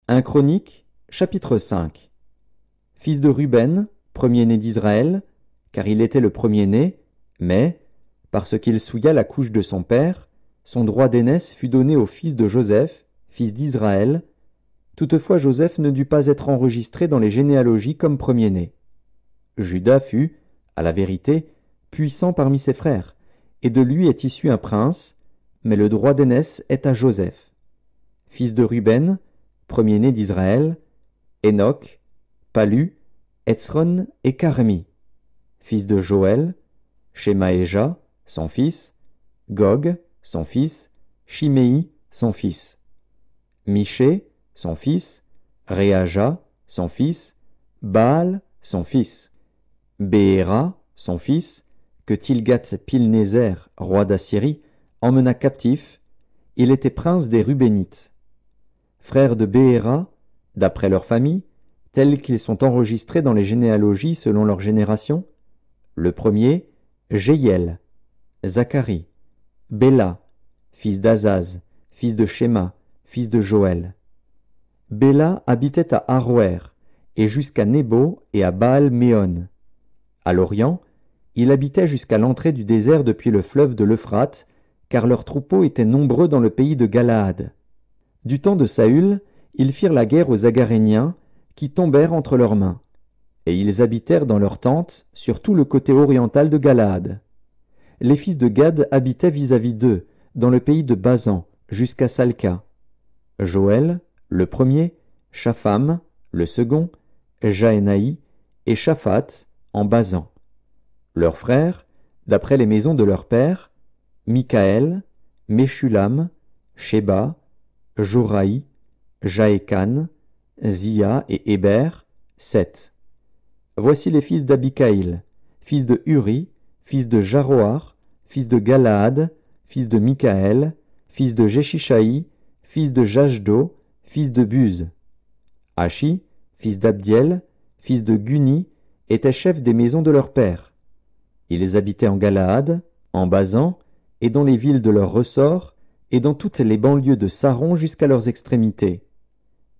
1 Chronique, chapitre 5. Fils de Ruben, premier-né d'Israël, car il était le premier-né, mais, parce qu'il souilla la couche de son père, son droit d'aînesse fut donné au fils de Joseph, fils d'Israël. Toutefois Joseph ne dut pas être enregistré dans les généalogies comme premier-né. Juda fut, à la vérité, puissant parmi ses frères, et de lui est issu un prince, mais le droit d'aînesse est à Joseph. Fils de Ruben, premier-né d'Israël, Enoch, Palu, Hetzron et Carmi. Fils de Joël, Shemaéja, son fils, Gog, son fils, Shimei, son fils, Miché, son fils, Réaja, son fils, Baal, son fils, Béhéra, son fils, que Tilgat-Pilnézer, roi d'Assyrie, emmena captif. Il était prince des Rubénites. Frères de Béhéra, d'après leur famille, tels qu'ils sont enregistrés dans les généalogies selon leur génération. Le premier, Jéiel, Zacharie, Béla, fils d'Azaz, fils de Shéma, fils de Joël. Béla habitait à Aroer, et jusqu'à Nébo et à Baal-Méon. À l'Orient, il habitait jusqu'à l'entrée du désert depuis le fleuve de l'Euphrate, car leurs troupeaux étaient nombreux dans le pays de Galaad. Du temps de Saül, ils firent la guerre aux Agaréniens, qui tombèrent entre leurs mains. Et ils habitèrent dans leurs tentes sur tout le côté oriental de Galaad. Les fils de Gad habitaient vis-à-vis d'eux, dans le pays de Basan, jusqu'à Salca. Joël, le premier, Shapham, le second, Jaénaï et Shaphat, en Basan. Leurs frères, d'après les maisons de leur père, Mikaël, Meshulam, Sheba, Joraï, Jaékan, Zia et Héber, 7. Voici les fils d'Abikaïl, fils de Uri, fils de Jaroar, fils de Galaad, fils de Mikaël, fils de Jeshishaï, fils de Jashdo, fils de Buz. Achi, fils d'Abdiel, fils de Guni, était chef des maisons de leur père. Ils habitaient en Galaad, en Basan, et dans les villes de leur ressort, et dans toutes les banlieues de Saron jusqu'à leurs extrémités.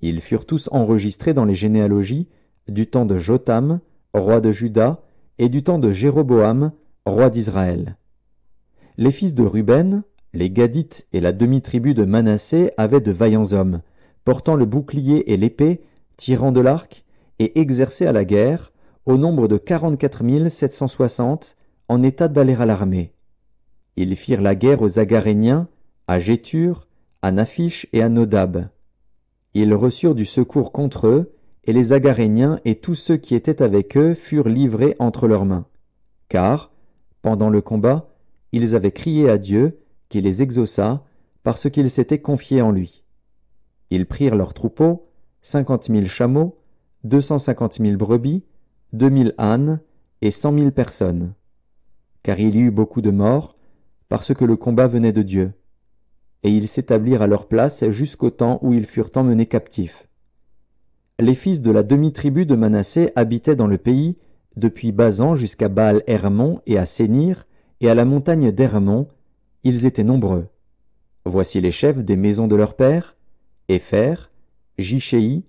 Ils furent tous enregistrés dans les généalogies du temps de Jotham, roi de Juda, et du temps de Jéroboam, roi d'Israël. Les fils de Ruben, les Gadites et la demi-tribu de Manassé avaient de vaillants hommes, portant le bouclier et l'épée, tirant de l'arc, et exercés à la guerre, au nombre de 44 760, en état d'aller à l'armée. Ils firent la guerre aux Agaréniens, à Gétur, à Naphish et à Nodab. Ils reçurent du secours contre eux, et les Agaréniens et tous ceux qui étaient avec eux furent livrés entre leurs mains. Car, pendant le combat, ils avaient crié à Dieu, qui les exauça, parce qu'ils s'étaient confiés en lui. Ils prirent leurs troupeaux, 50 000 chameaux, 250 000 brebis, 2000 ânes et 100 000 personnes. Car il y eut beaucoup de morts, parce que le combat venait de Dieu. Et ils s'établirent à leur place jusqu'au temps où ils furent emmenés captifs. Les fils de la demi-tribu de Manassé habitaient dans le pays, depuis Basan jusqu'à Baal-Hermon et à Sénir, et à la montagne d'Hermon. Ils étaient nombreux. Voici les chefs des maisons de leur père: Épher, Jishéi,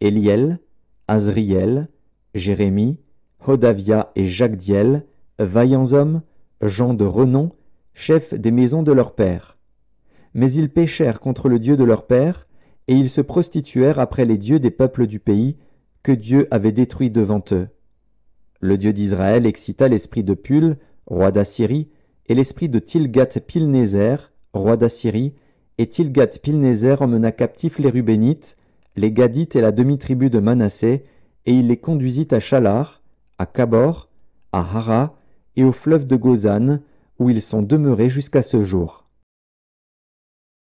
Éliel, Azriel, Jérémie, Hodavia et Jagdiel, vaillants hommes, gens de renom, chefs des maisons de leur père. Mais ils péchèrent contre le Dieu de leur père, et ils se prostituèrent après les dieux des peuples du pays, que Dieu avait détruits devant eux. Le Dieu d'Israël excita l'esprit de Pul, roi d'Assyrie, et l'esprit de Tilgat-Pilnézer, roi d'Assyrie, et Tilgat-Pilnézer emmena captifs les Rubénites, les Gadites et la demi-tribu de Manassé, et il les conduisit à Chalar, à Kabor, à Hara et au fleuve de Gozan, où ils sont demeurés jusqu'à ce jour.